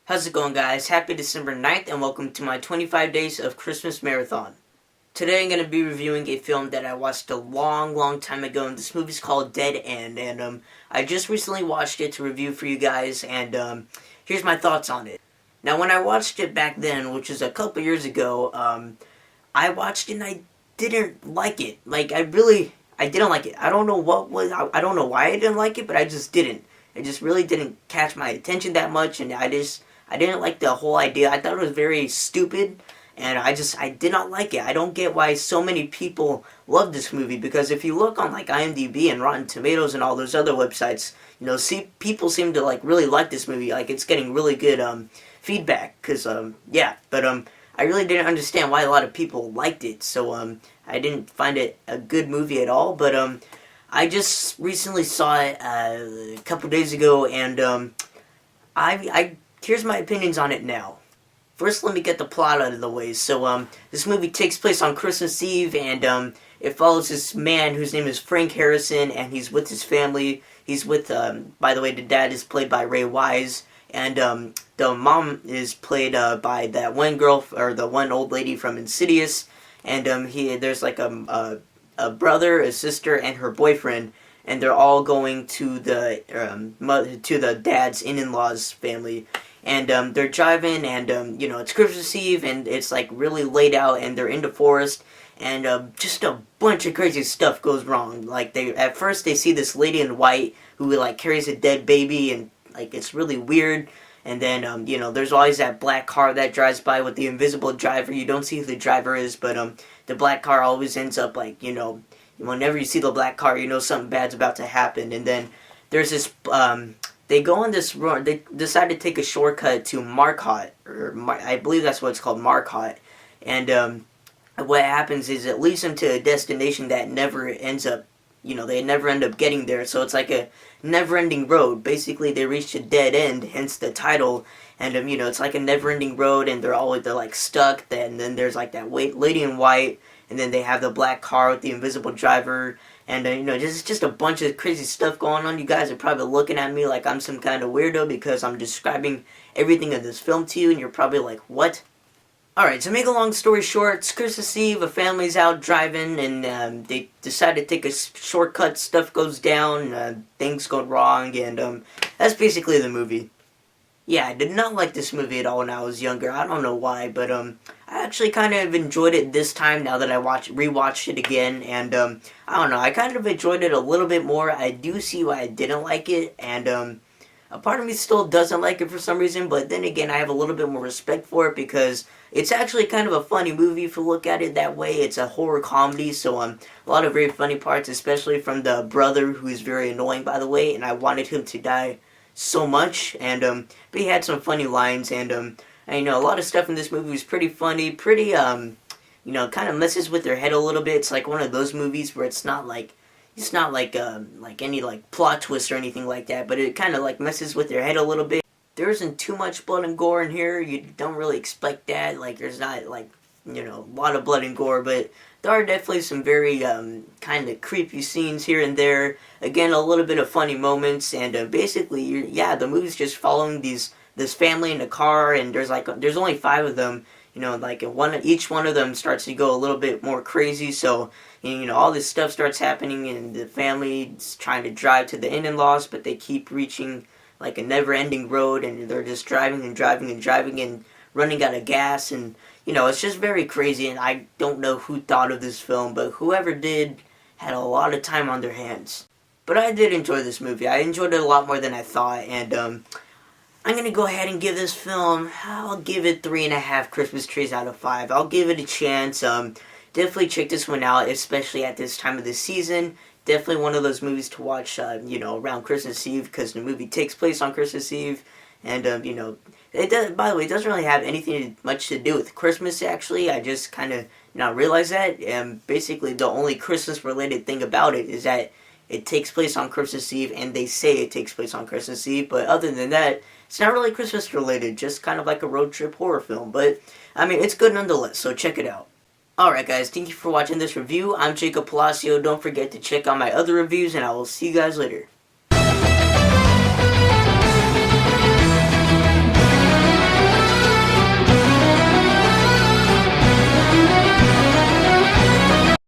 How's it going, guys? Happy December 9th and welcome to my 25 Days of Christmas Marathon. Today I'm going to be reviewing a film that I watched a long time ago, and this movie's called Dead End, and I just recently watched it to review for you guys, and here's my thoughts on it. Now, when I watched it back then, which is a couple years ago, I watched it and I didn't like it. I didn't like it. I don't know I don't know why I didn't like it, but I just didn't. It just really didn't catch my attention that much, and I didn't like the whole idea. I thought it was very stupid, and I did not like it. I don't get why so many people love this movie, because if you look on like IMDb and Rotten Tomatoes and all those other websites, people seem to really like this movie. Like, it's getting really good feedback, but I really didn't understand why a lot of people liked it. So I didn't find it a good movie at all, but I just recently saw it a couple days ago, and here's my opinions on it now. First, let me get the plot out of the way. So, this movie takes place on Christmas Eve, and it follows this man whose name is Frank Harrison, and he's with his family. He's with, by the way, the dad is played by Ray Wise, and the mom is played by that one girl, or the one old lady from Insidious, and there's like a brother, a sister, and her boyfriend, and they're all going to the dad's in-laws family, and they're driving, and it's Christmas Eve, and it's like really laid out, and they're in the forest, and just a bunch of crazy stuff goes wrong. Like, at first they see this lady in white who like carries a dead baby, and like it's really weird. And then, there's always that black car that drives by with the invisible driver. You don't see who the driver is, but the black car always ends up whenever you see the black car, something bad's about to happen. And then there's this, they go on this run, they decide to take a shortcut to Marcotte, I believe that's what it's called, Marcotte. And what happens is it leads them to a destination that never ends up, they never end up getting there. So it's like a never-ending road. Basically, they reach a dead end, hence the title. And it's like a never-ending road, and they're like stuck. And then there's like that lady in white, and then they have the black car with the invisible driver. And just a bunch of crazy stuff going on. You guys are probably looking at me like I'm some kind of weirdo because I'm describing everything in this film to you, and you're probably like, what? Alright, to make a long story short, it's Christmas Eve, a family's out driving, and they decide to take a shortcut, stuff goes down, things go wrong, and that's basically the movie. Yeah, I did not like this movie at all when I was younger. I don't know why, but I actually kind of enjoyed it this time now that I rewatched it again, and I don't know, I kind of enjoyed it a little bit more. I do see why I didn't like it, and a part of me still doesn't like it for some reason, but then again, I have a little bit more respect for it because it's actually kind of a funny movie if you look at it that way. It's a horror comedy, so a lot of very funny parts, especially from the brother, who is very annoying, by the way, and I wanted him to die so much, and but he had some funny lines, and a lot of stuff in this movie was pretty funny, pretty kind of messes with their head a little bit. It's like one of those movies where it's not like any plot twist or anything like that, but it kind of messes with your head a little bit. There isn't too much blood and gore in here. You don't really expect that. Like, there's not a lot of blood and gore, but there are definitely some very kind of creepy scenes here and there. Again, a little bit of funny moments, and basically, the movie's just following this family in a car, and there's only 5 of them. Each one of them starts to go a little bit more crazy, so, all this stuff starts happening, and the family's trying to drive to the in-laws, but they keep reaching, a never-ending road, and they're just driving and driving and driving and running out of gas, and, it's just very crazy, and I don't know who thought of this film, but whoever did had a lot of time on their hands. But I did enjoy this movie. I enjoyed it a lot more than I thought, and, I'm going to go ahead and give this film, I'll give it 3.5 Christmas trees out of 5. I'll give it a chance. Definitely check this one out, especially at this time of the season. Definitely one of those movies to watch, around Christmas Eve, because the movie takes place on Christmas Eve. And, it does, by the way, it doesn't really have anything much to do with Christmas, actually. I just kind of now realized that. And basically, the only Christmas-related thing about it is that it takes place on Christmas Eve, and they say it takes place on Christmas Eve. But other than that, it's not really Christmas related, just kind of like a road trip horror film. But, it's good nonetheless, so check it out. Alright guys, thank you for watching this review. I'm Jacob Palacio. Don't forget to check out my other reviews, and I will see you guys later.